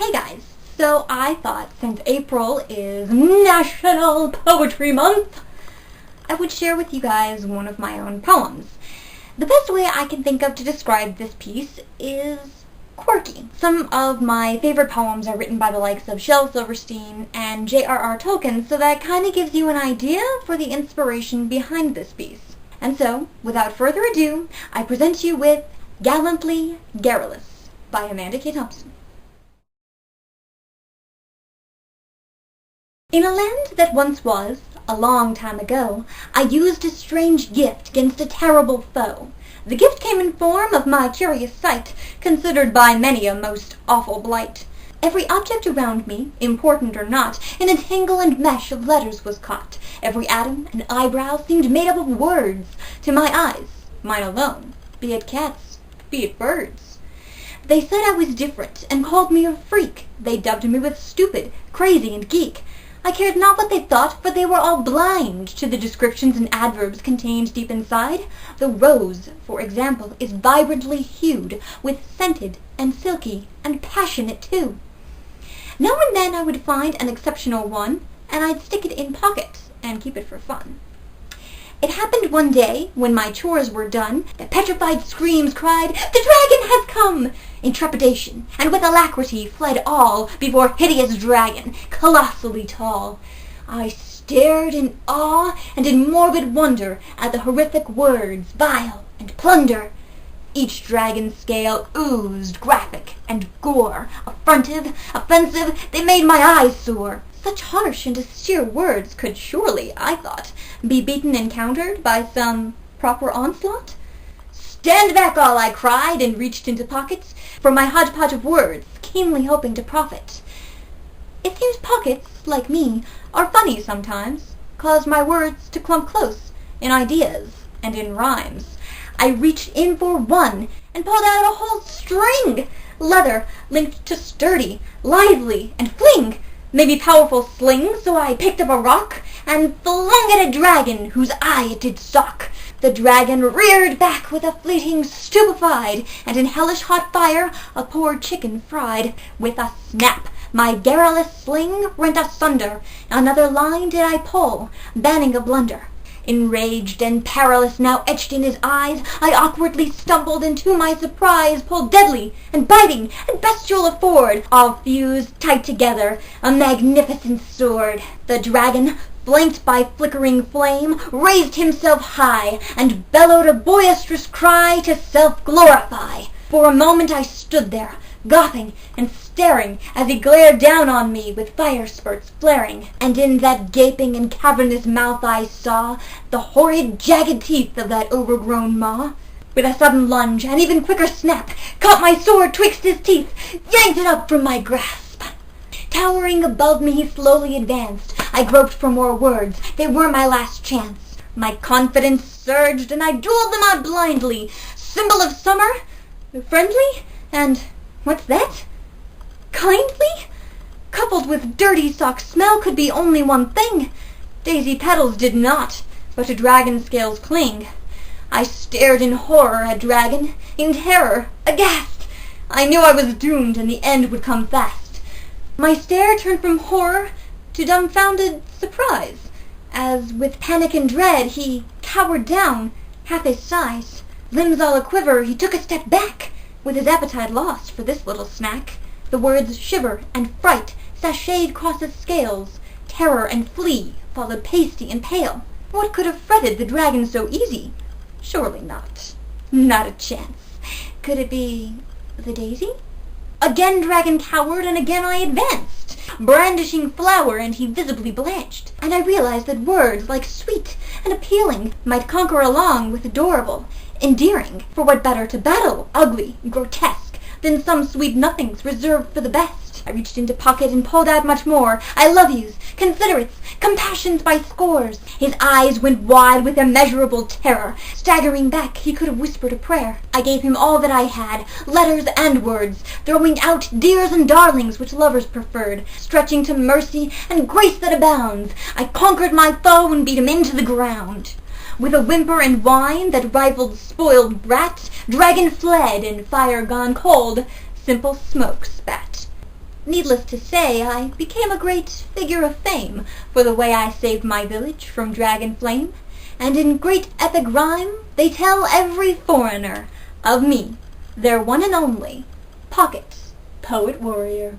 Hey guys, so I thought since April is National Poetry Month, I would share with you guys one of my own poems. The best way I can think of to describe this piece is quirky. Some of my favorite poems are written by the likes of Shel Silverstein and J.R.R. Tolkien, so that kind of gives you an idea for the inspiration behind this piece. And so, without further ado, I present you with Gallantly Garrulous by Amanda K. Thompson. In a land that once was, a long time ago, I used a strange gift against a terrible foe. The gift came in form of my curious sight, considered by many a most awful blight. Every object around me, important or not, in a tangle and mesh of letters was caught. Every atom and eyebrow seemed made up of words. To my eyes, mine alone, be it cats, be it birds. They said I was different, and called me a freak. They dubbed me with stupid, crazy, and geek. I cared not what they thought, for they were all blind to the descriptions and adverbs contained deep inside. The rose, for example, is vibrantly hued, with scented and silky and passionate too. Now and then I would find an exceptional one, and I'd stick it in pockets and keep it for fun. It happened one day, when my chores were done, that petrified screams cried, "The dragon has come!" In trepidation, and with alacrity, fled all before hideous dragon, colossally tall. I stared in awe and in morbid wonder at the horrific words, vile and plunder. Each dragon scale oozed graphic and gore, affrontive, offensive, they made my eyes sore. Such harsh and austere words could surely, I thought, be beaten and countered by some proper onslaught? "Stand back all!" I cried, and reached into pockets for my hodgepodge of words, keenly hoping to profit. It seems pockets, like me, are funny sometimes, cause my words to clump close, in ideas and in rhymes. I reached in for one, and pulled out a whole string, leather linked to sturdy, lively, and fling. Maybe powerful sling, so I picked up a rock, and flung at a dragon whose eye it did stalk. The dragon reared back with a fleeting stupefied, and in hellish hot fire a poor chicken fried. With a snap my garrulous sling rent asunder, another line did I pull, banning a blunder. Enraged and perilous now etched in his eyes, I awkwardly stumbled, and to my surprise pulled deadly and biting and bestial afford, all fused tight together, a magnificent sword. The dragon, flanked by flickering flame, raised himself high, and bellowed a boisterous cry to self-glorify. For a moment I stood there, gawping and staring, as he glared down on me with fire spurts flaring, and in that gaping and cavernous mouth I saw the horrid jagged teeth of that overgrown maw. With a sudden lunge, and even quicker snap, caught my sword twixt his teeth, yanked it up from my grasp. Towering above me he slowly advanced. I groped for more words, they were my last chance. My confidence surged, and I drooled them out blindly. Symbol of summer, friendly, and what's that? Kindly? Coupled with dirty sock smell could be only one thing. Daisy petals did not, but to dragon scales cling. I stared in horror at dragon, in terror, aghast. I knew I was doomed, and the end would come fast. My stare turned from horror to dumbfounded surprise, as with panic and dread he cowered down, half his size. Limbs all a-quiver, he took a step back, with his appetite lost for this little snack. The words shiver and fright sashayed cross his scales. Terror and flee followed pasty and pale. What could have fretted the dragon so easy? Surely not. Not a chance. Could it be the daisy? Again dragon cowered, and again I advanced, brandishing flower, and he visibly blanched. And I realized that words like sweet and appealing might conquer along with adorable, endearing. For what better to battle ugly, grotesque, than some sweet nothings reserved for the best? I reached into pocket and pulled out much more. I love yous, considerates, compassions by scores. His eyes went wide with immeasurable terror. Staggering back, he could have whispered a prayer. I gave him all that I had, letters and words, throwing out dears and darlings which lovers preferred, stretching to mercy and grace that abounds. I conquered my foe and beat him into the ground. With a whimper and whine that rivaled spoiled brat, dragon fled, and fire gone cold, simple smoke spat. Needless to say, I became a great figure of fame for the way I saved my village from dragon flame, and in great epic rhyme they tell every foreigner of me, their one and only Pockets, poet warrior.